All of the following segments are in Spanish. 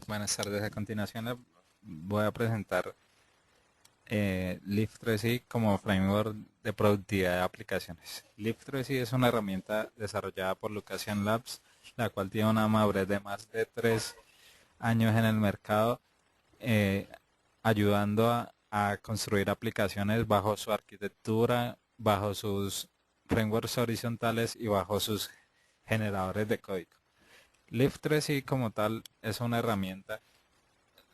Buenas tardes. A continuación voy a presentar Leaf 3i como framework de productividad de aplicaciones. Leaf 3i es una herramienta desarrollada por Lucasian Labs, la cual tiene una madurez de más de 3 años en el mercado, eh, ayudando a construir aplicaciones bajo su arquitectura, bajo sus frameworks horizontales y bajo sus generadores de código. Leaf 3i como tal es una herramienta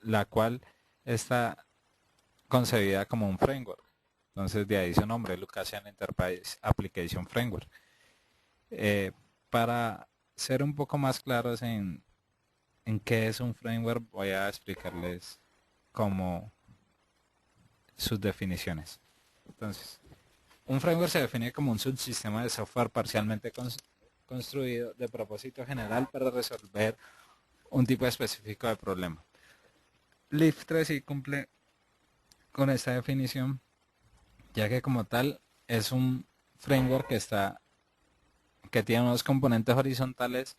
la cual está concebida como un framework. Entonces de ahí su nombre, Lucasian Enterprise Application Framework. Para ser un poco más claros en qué es un framework, voy a explicarles como sus definiciones. Entonces, un framework se define como un subsistema de software parcialmente construido de propósito general para resolver un tipo específico de problema. Leaf 3i cumple con esta definición, ya que como tal es un framework que tiene unos componentes horizontales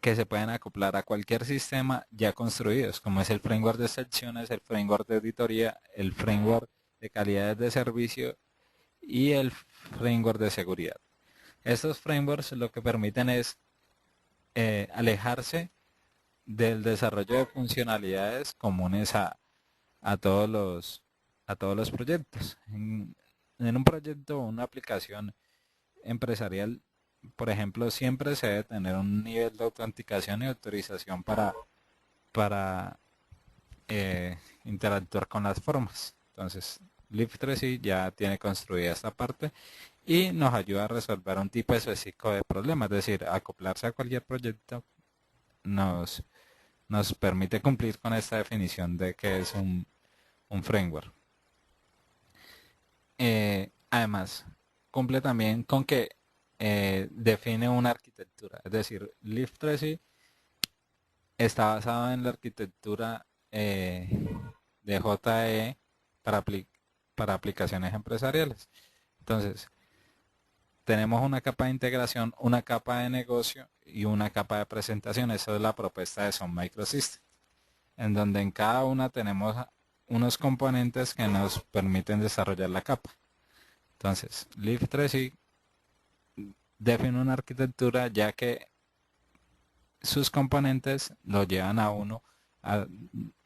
que se pueden acoplar a cualquier sistema ya construidos, como es el framework de secciones, el framework de auditoría, el framework de calidad de servicio y el framework de seguridad. Estos frameworks lo que permiten es alejarse del desarrollo de funcionalidades comunes a todos los proyectos. En un proyecto o una aplicación empresarial, por ejemplo, siempre se debe tener un nivel de autenticación y autorización para interactuar con las formas. Entonces, Live3i ya tiene construida esta parte y nos ayuda a resolver un tipo específico de problema, es decir, acoplarse a cualquier proyecto nos, nos permite cumplir con esta definición de que es un framework. Además, cumple también con que define una arquitectura, es decir, Leaf 3i está basado en la arquitectura de JE para, para aplicaciones empresariales. Entonces, tenemos una capa de integración, una capa de negocio y una capa de presentación. Esa es la propuesta de Sun Microsystems, en donde en cada una tenemos unos componentes que nos permiten desarrollar la capa. Entonces, Leaf 3i define una arquitectura ya que sus componentes lo llevan a uno a,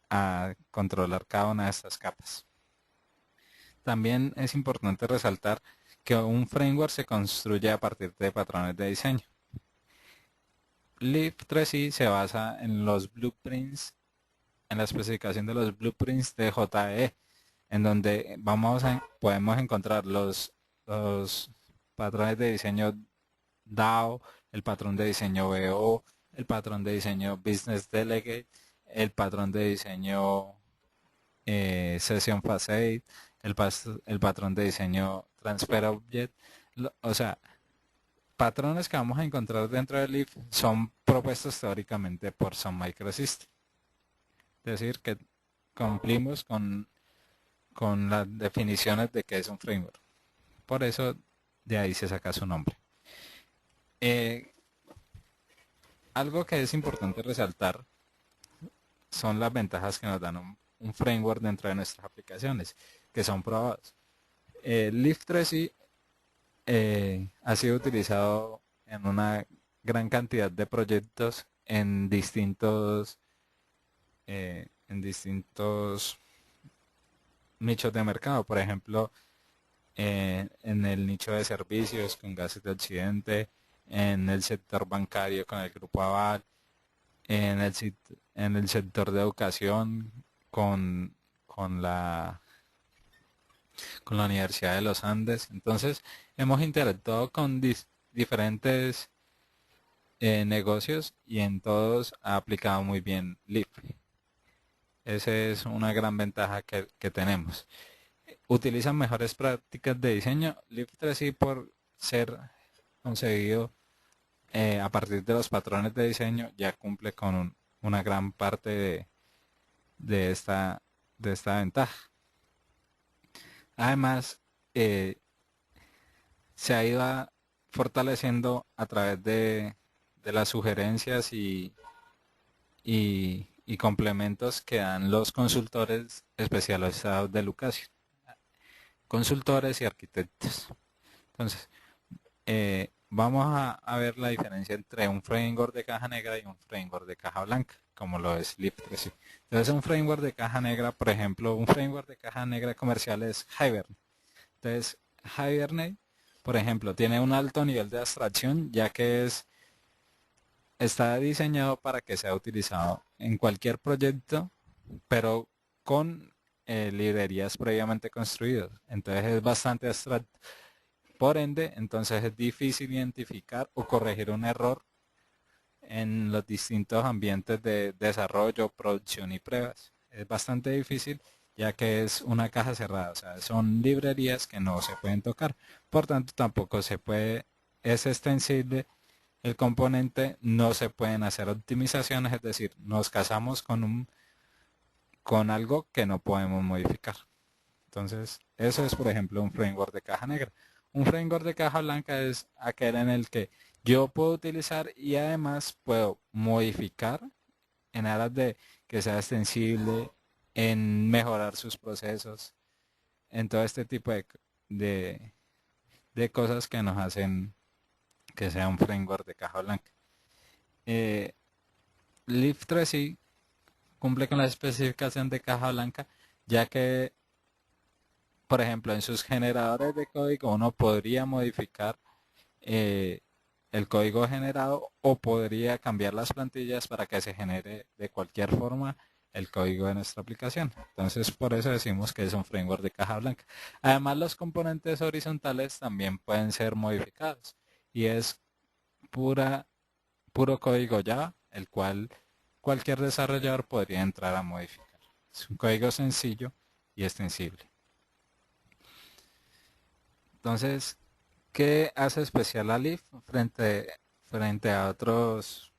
a controlar cada una de estas capas. También es importante resaltar que un framework se construye a partir de patrones de diseño. Leaf 3i se basa en los blueprints, en la especificación de los blueprints de JE, en donde podemos encontrar los patrones de diseño DAO, el patrón de diseño BO, el patrón de diseño Business Delegate, el patrón de diseño Session Facade, el patrón de diseño Transfer Object. O sea, patrones que vamos a encontrar dentro del Leaf son propuestos teóricamente por Sun Microsystems. Es decir, que cumplimos con las definiciones de qué es un framework. Por eso de ahí se saca su nombre. Eh, Algo que es importante resaltar son las ventajas que nos dan un framework dentro de nuestras aplicaciones, que son probados. Leaf 3i ha sido utilizado en una gran cantidad de proyectos en distintos nichos de mercado. Por ejemplo, en el nicho de servicios con Gases de Occidente, en el sector bancario con el Grupo Aval, en en el sector de educación con, con la, con la Universidad de los Andes. Entonces, hemos interactuado con diferentes negocios y en todos ha aplicado muy bien Leap. Esa es una gran ventaja que tenemos. Utilizan mejores prácticas de diseño. Leap 3i por ser concebido a partir de los patrones de diseño ya cumple con una gran parte de esta, de esta ventaja. Además, eh, se ha ido fortaleciendo a través de las sugerencias y y complementos que dan los consultores especializados de Lucasio, consultores y arquitectos. Entonces, vamos a ver la diferencia entre un framework de caja negra y un framework de caja blanca, como lo es Lift3C. Entonces, un framework de caja negra, por ejemplo, un framework de caja negra comercial es Hibernate. Entonces, Hibernate, por ejemplo, tiene un alto nivel de abstracción, ya que está diseñado para que sea utilizado en cualquier proyecto, pero con librerías previamente construidas. Entonces es bastante abstracto. Por ende, entonces es difícil identificar o corregir un error en los distintos ambientes de desarrollo, producción y pruebas. Es bastante difícil ya que es una caja cerrada, o sea, son librerías que no se pueden tocar. Por tanto, tampoco se puede, es extensible el componente, no se pueden hacer optimizaciones, es decir, nos casamos con algo que no podemos modificar. Entonces, eso es, por ejemplo, un framework de caja negra. Un framework de caja blanca es aquel en el que yo puedo utilizar y además puedo modificar en aras de que sea extensible, en mejorar sus procesos, en todo este tipo de, de cosas que nos hacen que sea un framework de caja blanca. Eh, Leaf 3 sí cumple con la especificación de caja blanca, ya que, por ejemplo, en sus generadores de código uno podría modificar eh, el código generado o podría cambiar las plantillas para que se genere de cualquier forma el código de nuestra aplicación. Entonces, por eso decimos que es un framework de caja blanca. Además, los componentes horizontales también pueden ser modificados y es pura, puro código Java, el cual cualquier desarrollador podría entrar a modificar. Es un código sencillo y extensible. Entonces, ¿qué hace especial a Leaf frente a otros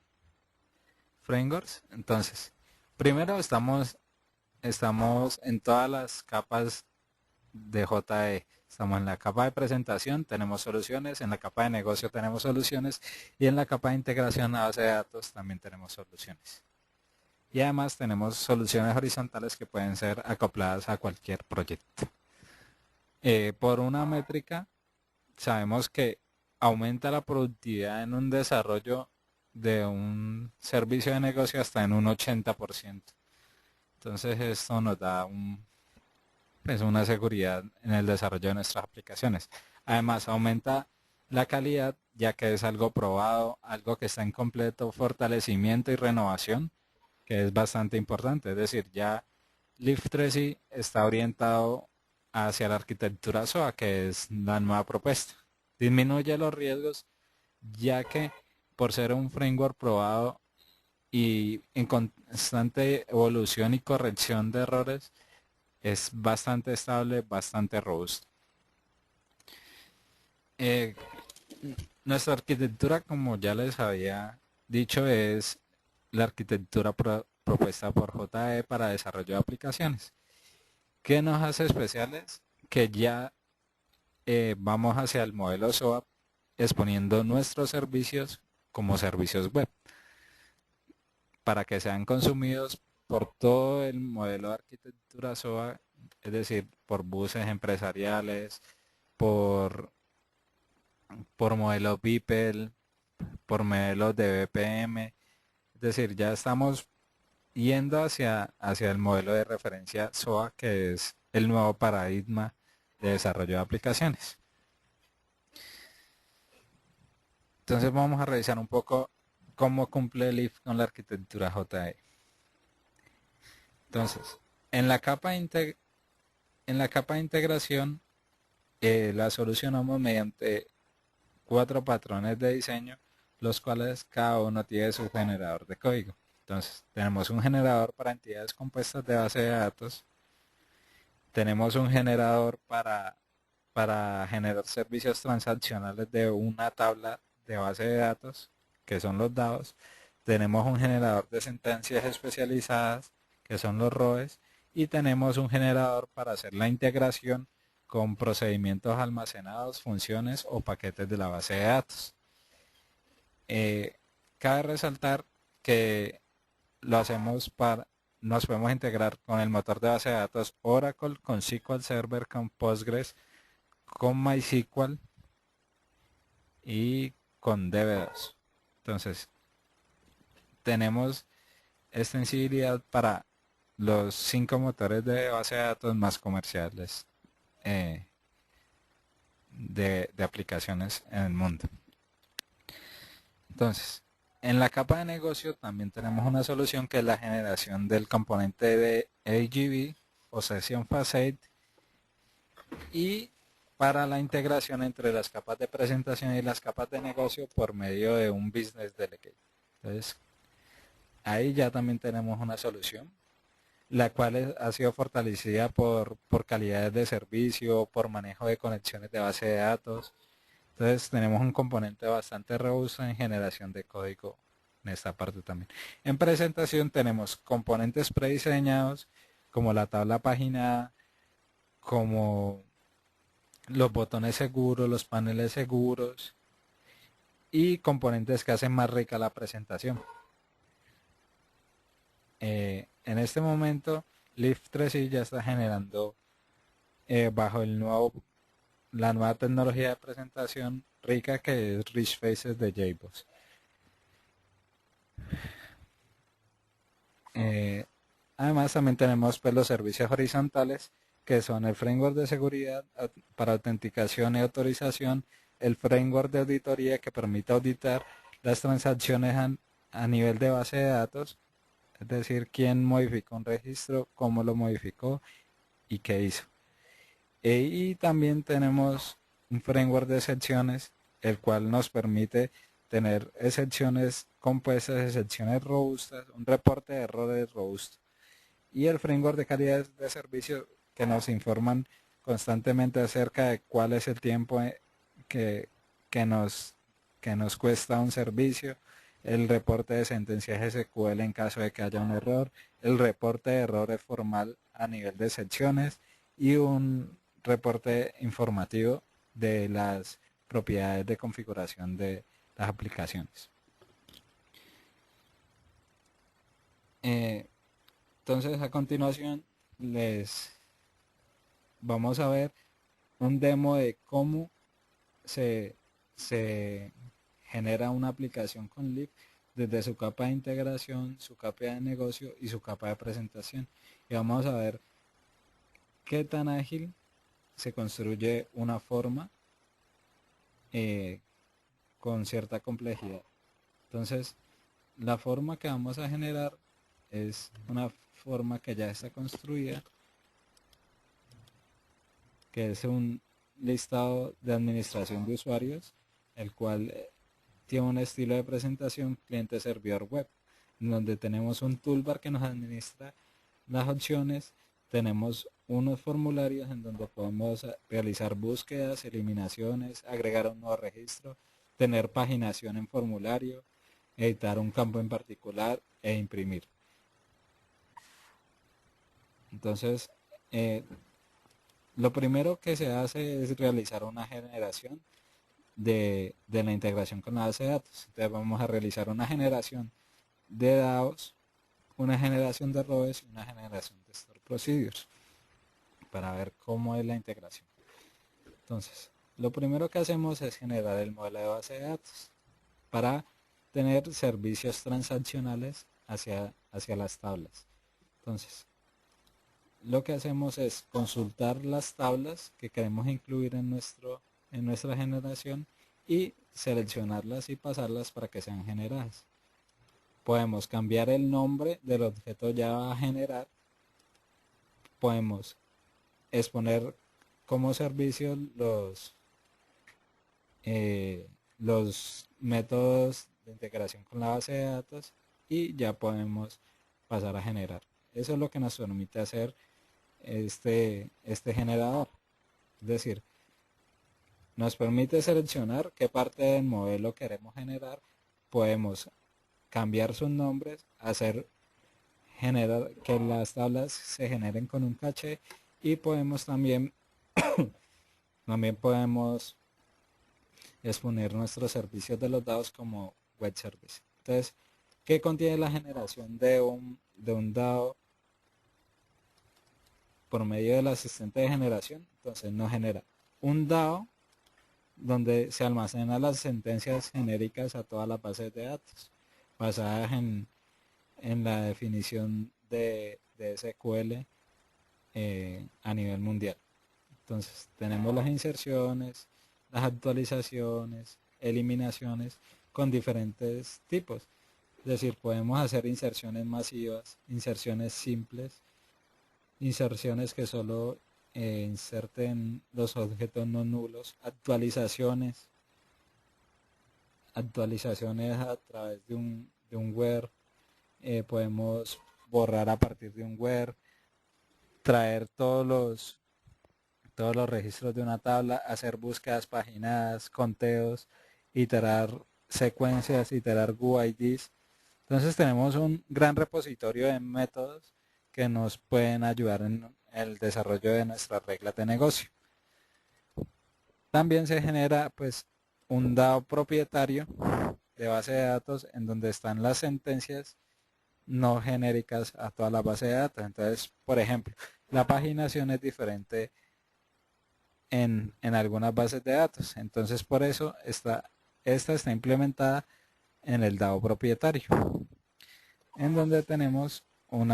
frameworks? Entonces, primero estamos en todas las capas de JE. Estamos en la capa de presentación, tenemos soluciones, en la capa de negocio tenemos soluciones y en la capa de integración a base de datos también tenemos soluciones. Y además tenemos soluciones horizontales que pueden ser acopladas a cualquier proyecto. Por una métrica, sabemos que aumenta la productividad en un desarrollo de un servicio de negocio hasta en un 80%. Entonces esto nos da pues una seguridad en el desarrollo de nuestras aplicaciones. Además aumenta la calidad ya que es algo probado, algo que está en completo fortalecimiento y renovación, que es bastante importante. Es decir, ya Leaf 3 está orientado hacia la arquitectura SOA, que es la nueva propuesta. Disminuye los riesgos, ya que por ser un framework probado y en constante evolución y corrección de errores, es bastante estable, bastante robusto. Eh, Nuestra arquitectura, como ya les había dicho, es la arquitectura propuesta por JE para desarrollo de aplicaciones. ¿Qué nos hace especiales? Que ya vamos hacia el modelo SOAP exponiendo nuestros servicios como servicios web para que sean consumidos por todo el modelo de arquitectura SOA, es decir, por buses empresariales, por, por modelos BIPEL, por modelos de BPM, es decir, ya estamos yendo hacia el modelo de referencia SOA, que es el nuevo paradigma de desarrollo de aplicaciones. Entonces vamos a revisar un poco cómo cumple Leaf con la arquitectura JE. Entonces, en la capa de integración la solucionamos mediante 4 patrones de diseño, los cuales cada uno tiene su generador de código. Entonces, tenemos un generador para entidades compuestas de base de datos, tenemos un generador para generar servicios transaccionales de una tabla de base de datos, que son los DAOs, tenemos un generador de sentencias especializadas, que son los ROEs, y tenemos un generador para hacer la integración con procedimientos almacenados, funciones o paquetes de la base de datos. Cabe resaltar que lo hacemos nos podemos integrar con el motor de base de datos Oracle, con SQL Server, con Postgres, con MySQL y con DB2. Entonces, tenemos extensibilidad para los 5 motores de base de datos más comerciales eh, de aplicaciones en el mundo. Entonces, en la capa de negocio también tenemos una solución que es la generación del componente de AGV o Session Facade y para la integración entre las capas de presentación y las capas de negocio por medio de un Business Delegate. Entonces, ahí ya también tenemos una solución, la cual ha sido fortalecida por calidades de servicio, por manejo de conexiones de base de datos. Entonces tenemos un componente bastante robusto en generación de código en esta parte también. En presentación tenemos componentes prediseñados como la tabla página, como los botones seguros, los paneles seguros y componentes que hacen más rica la presentación. En este momento Lift 3i ya está generando bajo la nueva tecnología de presentación rica que es Rich Faces de JBoss. Además también tenemos pues, los servicios horizontales que son el framework de seguridad para autenticación y autorización, el framework de auditoría que permite auditar las transacciones a nivel de base de datos, es decir, quién modificó un registro, cómo lo modificó y qué hizo. Y también tenemos un framework de excepciones, el cual nos permite tener excepciones compuestas, excepciones robustas, un reporte de errores robusto. Y el framework de calidad de servicio que nos informan constantemente acerca de cuál es el tiempo que, que, nos, que nos cuesta un servicio, el reporte de sentencias SQL en caso de que haya un error, el reporte de errores formal a nivel de secciones y un reporte informativo de las propiedades de configuración de las aplicaciones. Entonces a continuación les vamos a ver un demo de cómo se genera una aplicación con Leap desde su capa de integración, su capa de negocio y su capa de presentación. Y vamos a ver qué tan ágil se construye una forma con cierta complejidad. Entonces, la forma que vamos a generar es una forma que ya está construida, que es un listado de administración de usuarios, el cual tiene un estilo de presentación cliente-servidor web, donde tenemos un toolbar que nos administra las opciones, tenemos unos formularios en donde podemos realizar búsquedas, eliminaciones, agregar un nuevo registro, tener paginación en formulario, editar un campo en particular e imprimir. Entonces, lo primero que se hace es realizar una generación de la integración con la base de datos. Entonces vamos a realizar una generación de DAOs, una generación de roles y una generación de store procedures para ver cómo es la integración. Entonces, lo primero que hacemos es generar el modelo de base de datos para tener servicios transaccionales hacia las tablas. Entonces, lo que hacemos es consultar las tablas que queremos incluir en nuestra generación y seleccionarlas y pasarlas para que sean generadas. Podemos cambiar el nombre del objeto ya a generar. Podemos exponer como servicio los métodos de integración con la base de datos y ya podemos pasar a generar. Eso es lo que nos permite hacer este generador. Es decir, nos permite seleccionar qué parte del modelo queremos generar. Podemos cambiar sus nombres, generar que las tablas se generen con un caché y podemos también podemos exponer nuestros servicios de los datos como web service. Entonces, ¿Qué contiene la generación de un DAO por medio del asistente de generación? Entonces nos genera un DAO donde se almacenan las sentencias genéricas a todas las bases de datos, basadas en la definición de SQL a nivel mundial. Entonces tenemos las inserciones, las actualizaciones, eliminaciones con diferentes tipos. Es decir, podemos hacer inserciones masivas, inserciones simples, inserciones que solo inserten los objetos no nulos, actualizaciones a través de un where, podemos borrar a partir de un where, traer todos los registros de una tabla, hacer búsquedas paginadas, conteos, iterar secuencias, iterar UIDs. Entonces tenemos un gran repositorio de métodos que nos pueden ayudar en el desarrollo de nuestras reglas de negocio. También se genera pues un DAO propietario de base de datos en donde están las sentencias no genéricas a toda la base de datos. Entonces, por ejemplo, la paginación es diferente en algunas bases de datos. Entonces, por eso esta está implementada en el DAO propietario, en donde tenemos un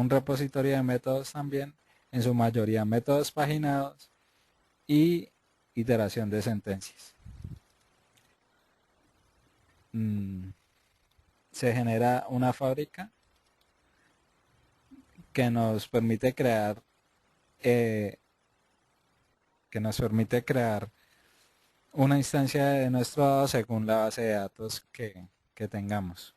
repositorio de métodos también, en su mayoría métodos paginados y iteración de sentencias. Se genera una fábrica que nos permite crear eh, una instancia de nuestro dado según la base de datos que tengamos.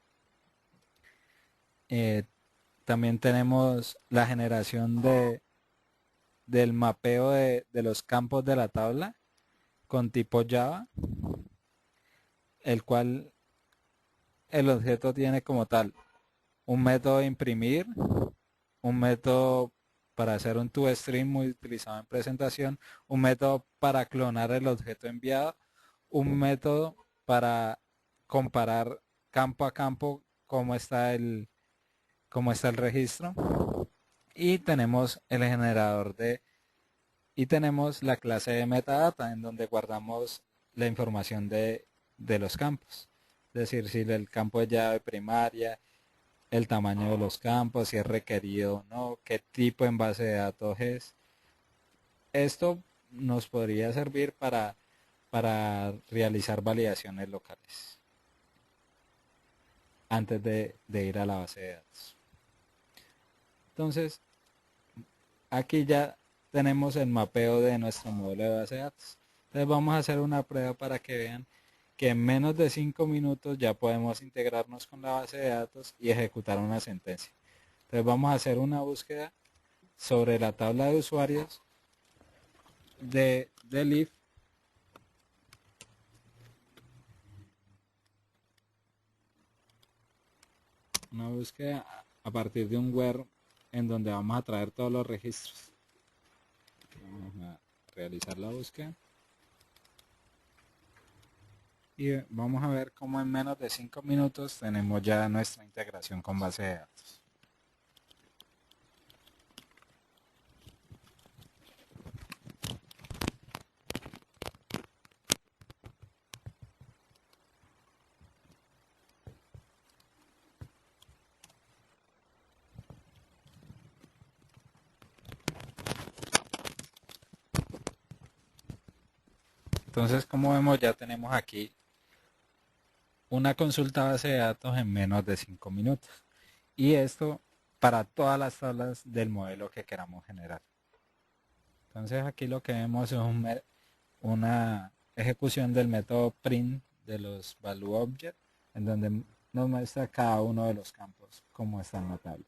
También tenemos la generación del mapeo de los campos de la tabla con tipo Java, el cual el objeto tiene como tal un método de imprimir, un método para hacer un toString muy utilizado en presentación, un método para clonar el objeto enviado, un método para comparar campo a campo cómo está el registro, y tenemos el generador y tenemos la clase de metadata en donde guardamos la información de los campos. Es decir, si el campo es llave primaria, el tamaño de los campos, si es requerido o no, qué tipo en base de datos es. Esto nos podría servir para realizar validaciones locales antes de ir a la base de datos. Entonces, aquí ya tenemos el mapeo de nuestro modelo de base de datos. Entonces vamos a hacer una prueba para que vean que en menos de 5 minutos ya podemos integrarnos con la base de datos y ejecutar una sentencia. Entonces vamos a hacer una búsqueda sobre la tabla de usuarios de Leaf. Una búsqueda a partir de un where en donde vamos a traer todos los registros. Vamos a realizar la búsqueda. Y vamos a ver cómo en menos de 5 minutos tenemos ya nuestra integración con base de datos. Entonces, como vemos, ya tenemos aquí una consulta base de datos en menos de 5 minutos. Y esto para todas las tablas del modelo que queramos generar. Entonces aquí lo que vemos es una ejecución del método print de los value object, en donde nos muestra cada uno de los campos como está en la tabla.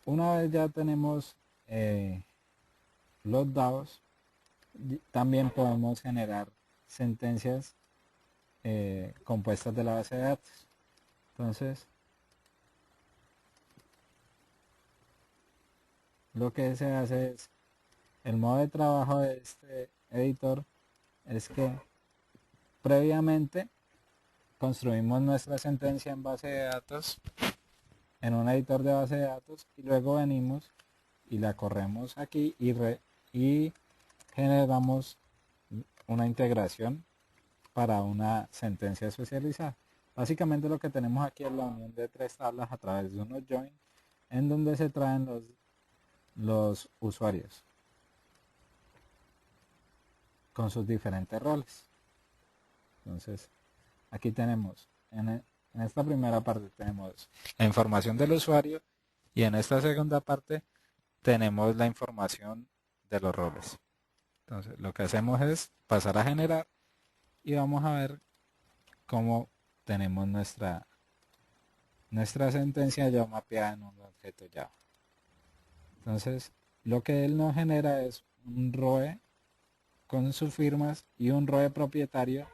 Una vez ya tenemos los dados, también podemos generar sentencias compuestas de la base de datos. Entonces, lo que se hace es, el modo de trabajo de este editor es que previamente construimos nuestra sentencia en base de datos, en un editor de base de datos, y luego venimos y la corremos aquí y generamos una integración para una sentencia especializada. Básicamente lo que tenemos aquí es la unión de tres tablas a través de unos join en donde se traen los usuarios con sus diferentes roles. Entonces, aquí tenemos, en esta primera parte tenemos la información del usuario y en esta segunda parte tenemos la información de los roles. Entonces, lo que hacemos es pasar a generar y vamos a ver cómo tenemos nuestra sentencia ya mapeada en un objeto Java. Entonces, lo que él nos genera es un ROE con sus firmas y un ROE propietario,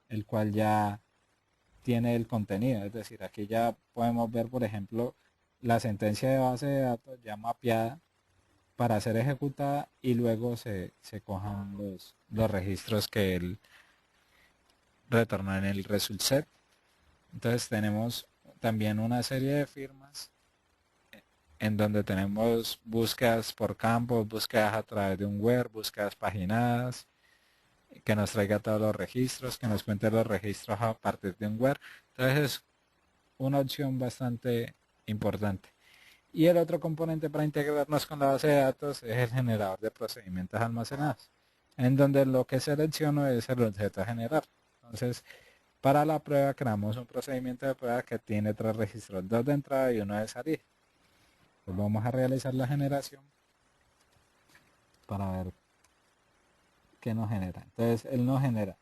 el cual ya tiene el contenido. Es decir, aquí ya podemos ver, por ejemplo, la sentencia de base de datos ya mapeada para ser ejecutada y luego se cojan los registros que él retorna en el result set. Entonces tenemos también una serie de firmas en donde tenemos búsquedas por campos, búsquedas a través de un web, búsquedas paginadas, que nos traiga todos los registros, que nos cuente los registros a partir de un web. Entonces es una opción bastante importante. Y el otro componente para integrarnos con la base de datos es el generador de procedimientos almacenados, en donde lo que selecciono es el objeto a generar. Entonces, para la prueba creamos un procedimiento de prueba que tiene tres registros, dos de entrada y uno de salida. Pues vamos a realizar la generación para ver qué nos genera. Entonces, él nos genera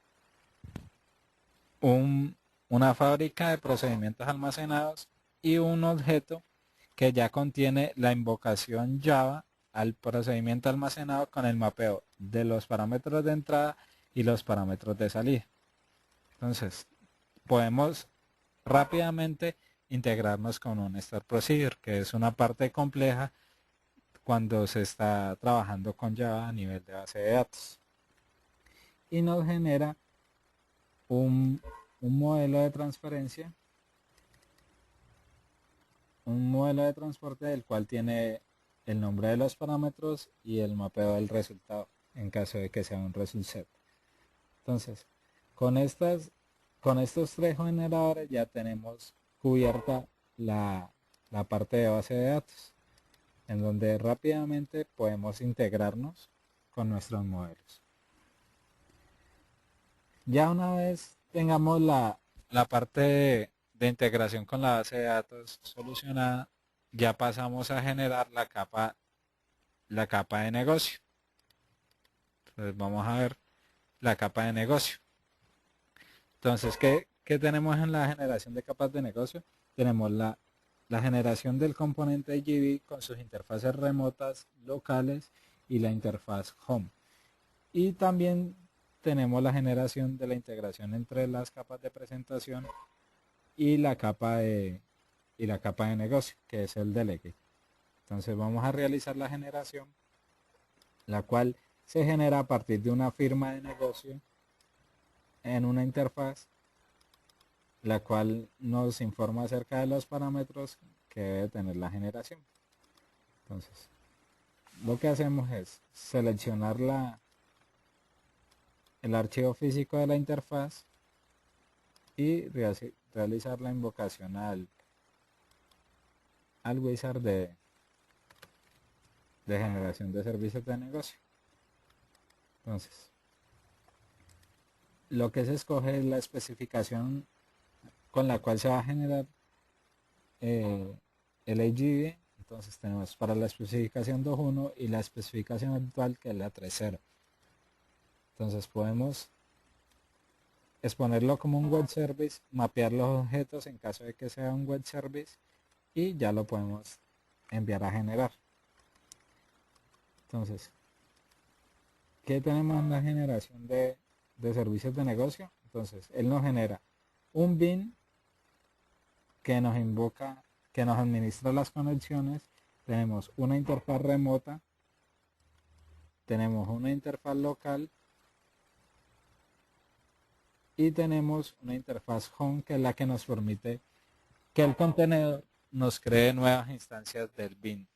una fábrica de procedimientos almacenados y un objeto que ya contiene la invocación Java al procedimiento almacenado con el mapeo de los parámetros de entrada y los parámetros de salida. Entonces, podemos rápidamente integrarnos con un Start Procedure, que es una parte compleja cuando se está trabajando con Java a nivel de base de datos. Y nos genera un modelo de transferencia, un modelo de transporte del cual tiene el nombre de los parámetros y el mapeo del resultado en caso de que sea un result set. Entonces, con estos tres generadores ya tenemos cubierta la parte de base de datos, en donde rápidamente podemos integrarnos con nuestros modelos. Ya una vez tengamos la parte de integración con la base de datos solucionada, ya pasamos a generar la capa de negocio. Entonces vamos a ver la capa de negocio. Entonces, ¿qué tenemos en la generación de capas de negocio? Tenemos la generación del componente GB con sus interfaces remotas, locales y la interfaz home. Y también tenemos la generación de la integración entre las capas de presentación y la capa de negocio, que es el delegate. Entonces vamos a realizar la generación, la cual se genera a partir de una firma de negocio en una interfaz, la cual nos informa acerca de los parámetros que debe tener la generación. Entonces, lo que hacemos es seleccionar el archivo físico de la interfaz y realizar la invocación al wizard de generación de servicios de negocio. Entonces, lo que se escoge es la especificación con la cual se va a generar el AGV. Entonces tenemos para la especificación 2.1 y la especificación actual, que es la 3.0. Entonces podemos exponerlo como un web service, mapear los objetos en caso de que sea un web service y ya lo podemos enviar a generar. Entonces, ¿qué tenemos en la generación de servicios de negocio? Entonces, él nos genera un bin que nos invoca, que nos administra las conexiones. Tenemos una interfaz remota, tenemos una interfaz local y tenemos una interfaz home que es la que nos permite que el contenedor nos cree nuevas instancias del bin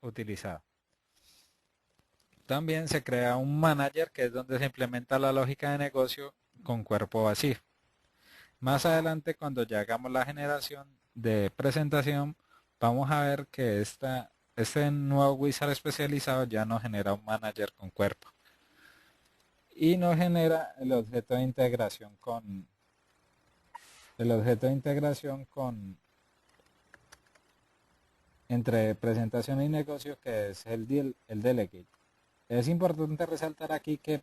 utilizado. También se crea un manager que es donde se implementa la lógica de negocio con cuerpo vacío. Más adelante, cuando ya hagamos la generación de presentación, vamos a ver que este nuevo wizard especializado ya nos genera un manager con cuerpo y nos genera el objeto de integración con entre presentación y negocio, que es el delegate. Es importante resaltar aquí que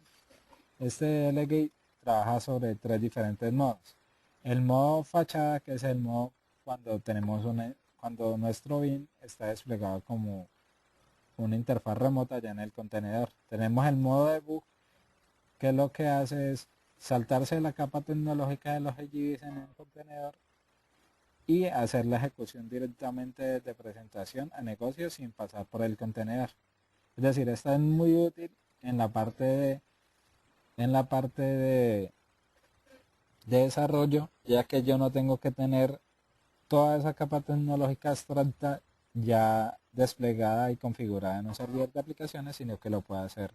este delegate trabaja sobre tres diferentes modos. El modo fachada, que es el modo cuando nuestro bin está desplegado como una interfaz remota ya en el contenedor. Tenemos el modo debug, que lo que hace es saltarse la capa tecnológica de los EGBs en el contenedor y hacer la ejecución directamente desde presentación a negocio sin pasar por el contenedor. Es decir, esta es muy útil en la parte de desarrollo, ya que yo no tengo que tener toda esa capa tecnológica abstracta ya desplegada y configurada en un servidor de aplicaciones, sino que lo puedo hacer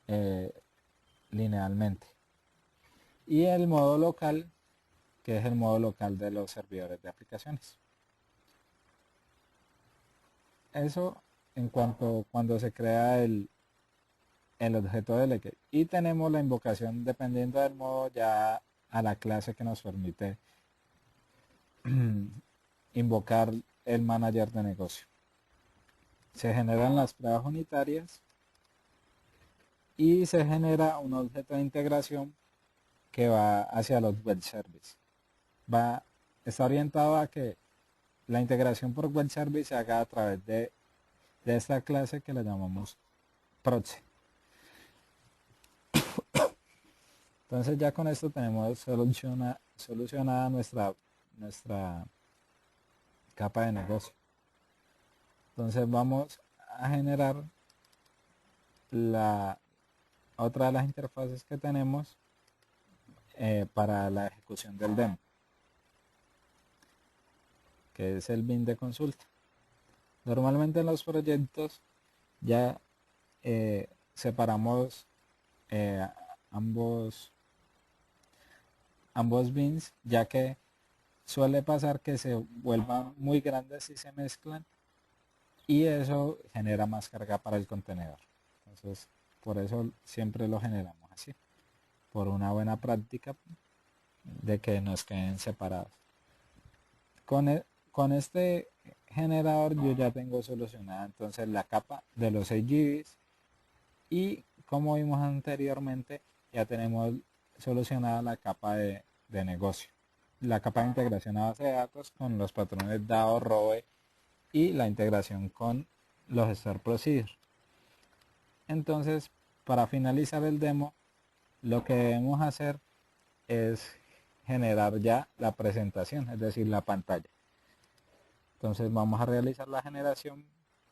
eh, linealmente. Y el modo local, que es el modo local de los servidores de aplicaciones. Eso en cuanto cuando se crea el objeto delegate. Y tenemos la invocación dependiendo del modo ya a la clase que nos permite invocar el manager de negocio. Se generan las pruebas unitarias y se genera un objeto de integración que va hacia los web services. Está orientado a que la integración por web service se haga a través de esta clase que la llamamos proxy. Entonces ya con esto tenemos solucionada nuestra capa de negocio. Entonces vamos a generar la otra de las interfaces que tenemos para la ejecución del demo, que es el bin de consulta. Normalmente en los proyectos ya separamos ambos bins, ya que suele pasar que se vuelvan muy grandes y se mezclan y eso genera más carga para el contenedor. Entonces, por eso siempre lo generamos así, por una buena práctica de que nos queden separados. Con este generador yo ya tengo solucionada entonces la capa de los 6 GBs y como vimos anteriormente ya tenemos solucionada la capa de negocio, la capa de integración a base de datos con los patrones DAO, ROE y la integración con los Store Procedure. Entonces, para finalizar el demo, lo que debemos hacer es generar ya la presentación, es decir, la pantalla. Entonces vamos a realizar la generación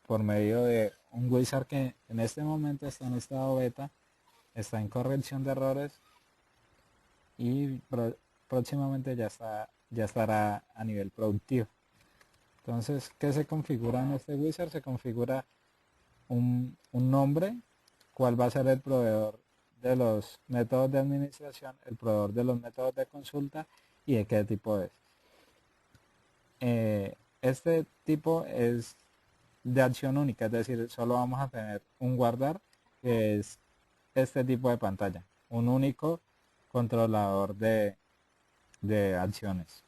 por medio de un wizard que en este momento está en estado beta, está en corrección de errores y próximamente ya estará a nivel productivo. Entonces, ¿qué se configura en este wizard? Se configura un nombre, cuál va a ser el proveedor de los métodos de administración, el proveedor de los métodos de consulta y de qué tipo es. Este tipo es de acción única, es decir, solo vamos a tener un guardar, que es este tipo de pantalla, un único controlador de acciones.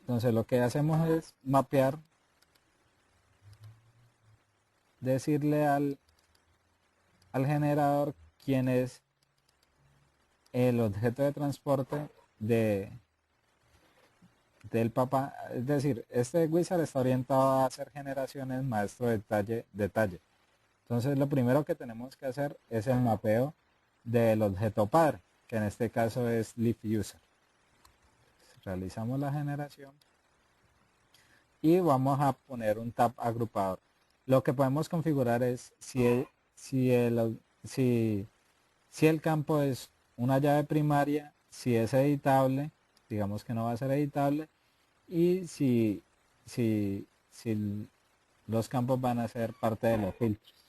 Entonces lo que hacemos es mapear, decirle al generador quién es el objeto de transporte del papá. Es decir, este wizard está orientado a hacer generaciones maestro detalle. Entonces lo primero que tenemos que hacer es el mapeo del objeto padre, que en este caso es LeafUser. Realizamos la generación y vamos a poner un tab agrupador. Lo que podemos configurar es si Si el campo es una llave primaria, si es editable, digamos que no va a ser editable, y si los campos van a ser parte de los filtros.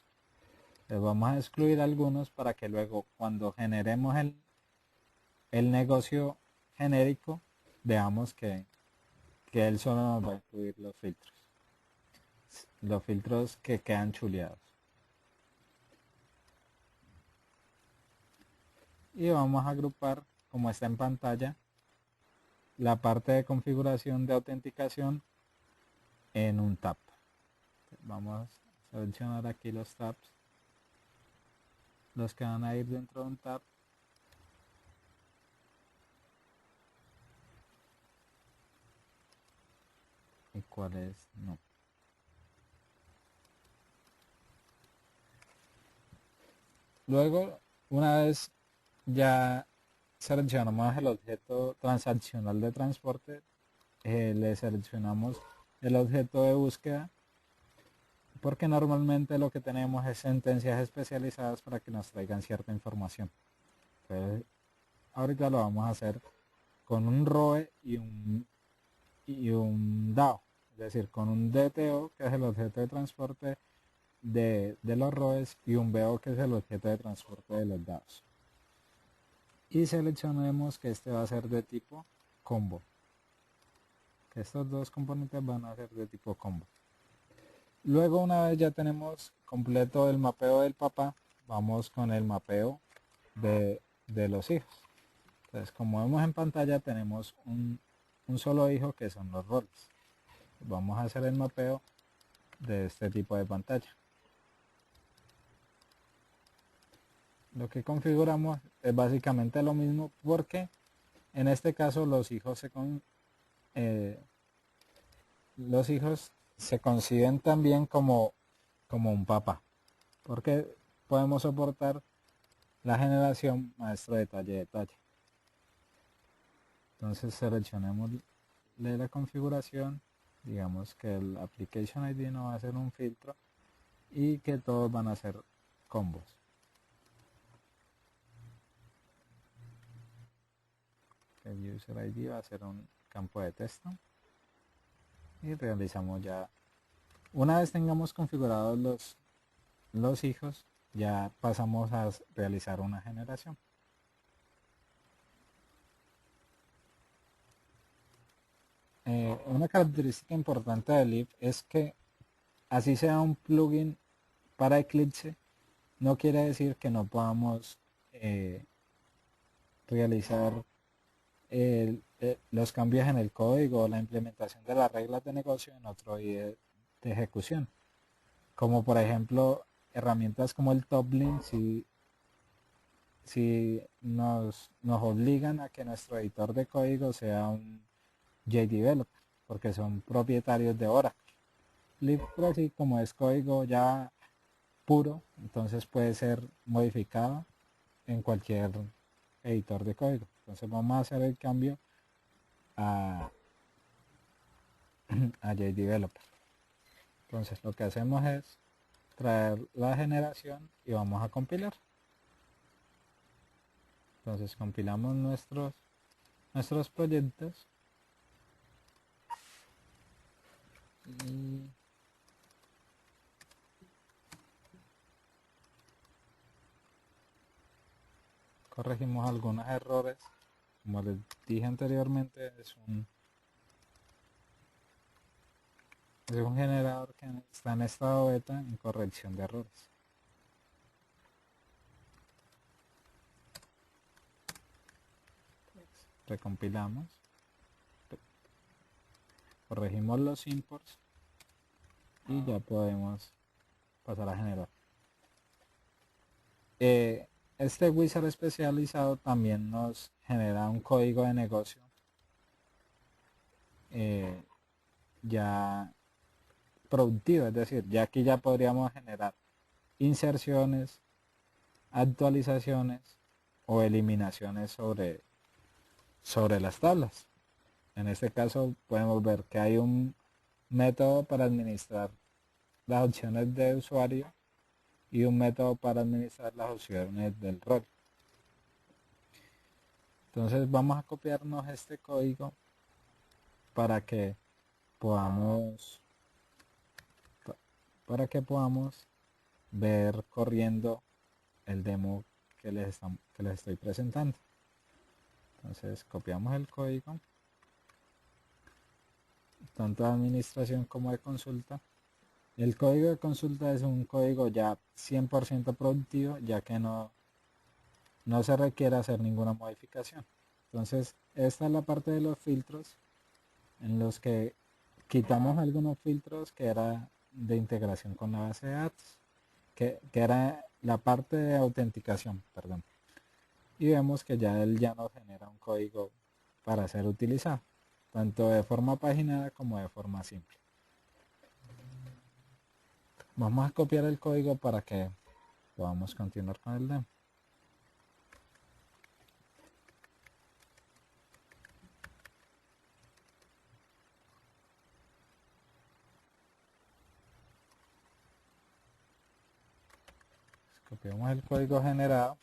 Les vamos a excluir algunos para que luego cuando generemos el negocio genérico, veamos que él solo nos va a incluir los filtros que quedan chuleados. Y vamos a agrupar, como está en pantalla, la parte de configuración de autenticación en un tab. Vamos a seleccionar aquí los tabs, los que van a ir dentro de un tab. ¿Y cuál es? No. Luego, una vez ya seleccionamos el objeto transaccional de transporte, le seleccionamos el objeto de búsqueda, porque normalmente lo que tenemos es sentencias especializadas para que nos traigan cierta información. Entonces, ahorita lo vamos a hacer con un ROE y un DAO, es decir, con un DTO, que es el objeto de transporte de los ROEs, y un BO, que es el objeto de transporte de los DAOs. Y seleccionemos que este va a ser de tipo combo, que estos dos componentes van a ser de tipo combo. Luego, una vez ya tenemos completo el mapeo del papá, vamos con el mapeo de los hijos. Entonces, como vemos en pantalla, tenemos un solo hijo, que son los roles. Vamos a hacer el mapeo de este tipo de pantalla. Lo que configuramos es básicamente lo mismo, porque en este caso los hijos se conciben también como un papá, porque podemos soportar la generación maestro detalle detalle. Entonces seleccionemos la configuración, digamos que el application ID no va a ser un filtro y que todos van a ser combos. El user ID va a ser un campo de texto y realizamos ya. Una vez tengamos configurados los hijos, ya pasamos a realizar una generación. Una característica importante de Leaf es que, así sea un plugin para Eclipse, no quiere decir que no podamos realizar los cambios en el código o la implementación de las reglas de negocio en otro IDE de ejecución. Como por ejemplo, herramientas como el Toplin, si nos obligan a que nuestro editor de código sea un JDeveloper, porque son propietarios de Oracle. LibPressy, como es código ya puro, entonces puede ser modificado en cualquier editor de código. Entonces vamos a hacer el cambio a JDeveloper. Entonces lo que hacemos es traer la generación y vamos a compilar. Entonces compilamos nuestros proyectos y corregimos algunos errores. Como les dije anteriormente, es un generador que está en estado beta en corrección de errores. Recompilamos, corregimos los imports y ya podemos pasar a generar. Este wizard especializado también nos genera un código de negocio ya productivo, es decir, ya aquí ya podríamos generar inserciones, actualizaciones o eliminaciones sobre las tablas. En este caso podemos ver que hay un método para administrar las opciones de usuario y un método para administrar las opciones del rol. Entonces vamos a copiarnos este código para que podamos para que podamos ver corriendo el demo que les estoy presentando. Entonces copiamos el código, tanto de administración como de consulta. El código de consulta es un código ya 100% productivo, ya que no se requiere hacer ninguna modificación. Entonces, esta es la parte de los filtros en los que quitamos algunos filtros que era de integración con la base de datos, que era la parte de autenticación, perdón. Y vemos que ya él ya nos genera un código para ser utilizado, tanto de forma paginada como de forma simple. Vamos a copiar el código para que podamos continuar con el demo. Copiamos el código generado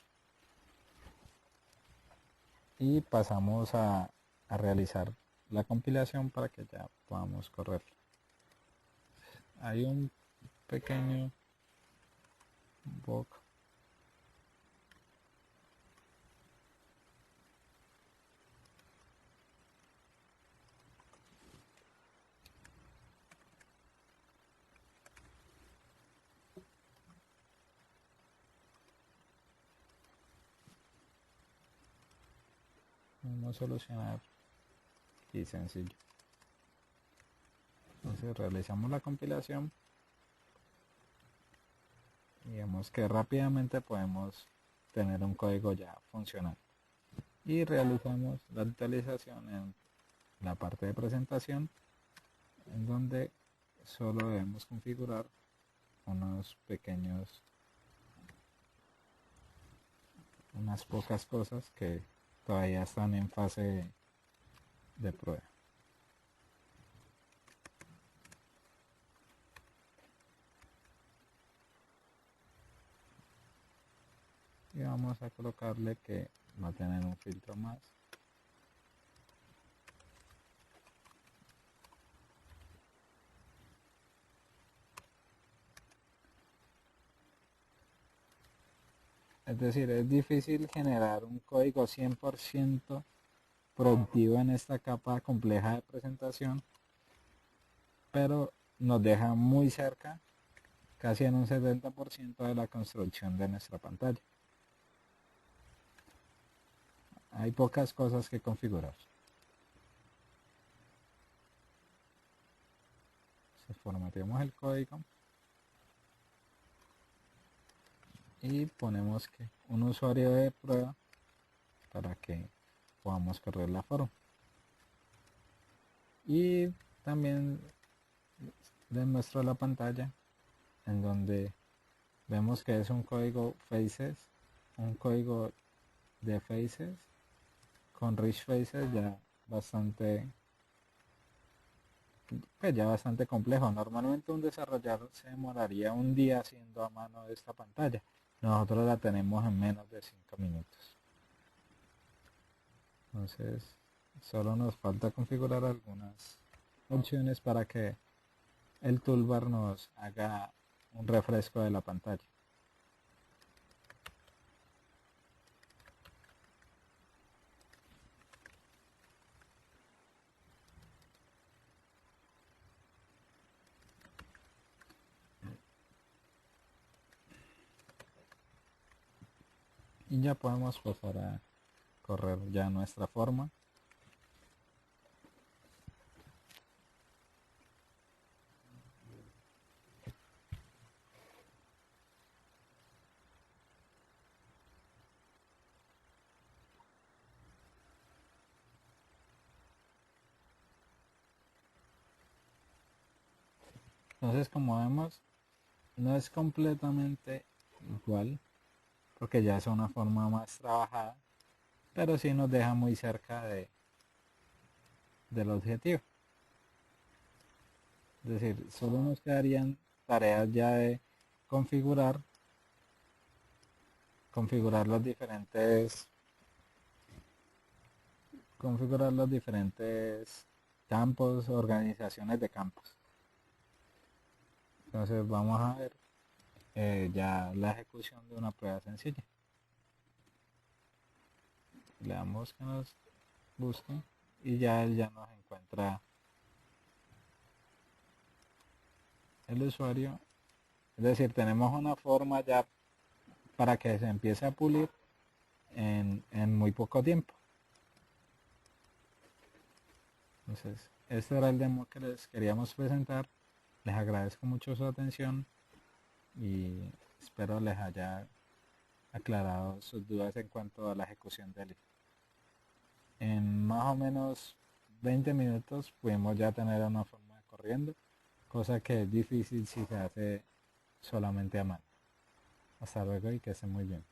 y pasamos a realizar la compilación para que ya podamos correr. Hay un pequeño bug. Vamos a solucionar y sencillo. Entonces realizamos la compilación y vemos que rápidamente podemos tener un código ya funcional. Y realizamos la actualización en la parte de presentación, en donde solo debemos configurar unas pocas cosas que todavía están en fase de prueba. Y vamos a colocarle que va a tener un filtro más. Es decir, es difícil generar un código 100% productivo en esta capa compleja de presentación, pero nos deja muy cerca, casi en un 70% de la construcción de nuestra pantalla. Hay pocas cosas que configurar. Formateamos el código y ponemos que un usuario de prueba para que podamos correr la forma. Y también les muestro la pantalla en donde vemos que es un código faces, un código de faces con rich faces ya bastante complejo. Normalmente un desarrollador se demoraría un día haciendo a mano esta pantalla. Nosotros la tenemos en menos de 5 minutos. Entonces, solo nos falta configurar algunas opciones para que el toolbar nos haga un refresco de la pantalla. Y ya podemos pasar a correr ya nuestra forma. Entonces, como vemos, no es completamente igual, porque ya es una forma más trabajada, pero sí nos deja muy cerca del objetivo. Es decir, solo nos quedarían tareas ya de configurar, configurar los diferentes configurar los diferentes campos, organizaciones de campos. Entonces vamos a ver ya la ejecución de una prueba sencilla. Le damos que nos busque y ya él ya nos encuentra el usuario. Es decir, tenemos una forma ya para que se empiece a pulir en muy poco tiempo. Entonces, este era el demo que les queríamos presentar. Les agradezco mucho su atención y espero les haya aclarado sus dudas en cuanto a la ejecución del IF. En más o menos 20 minutos pudimos ya tener una forma corriendo, cosa que es difícil si se hace solamente a mano. Hasta luego y que estén muy bien.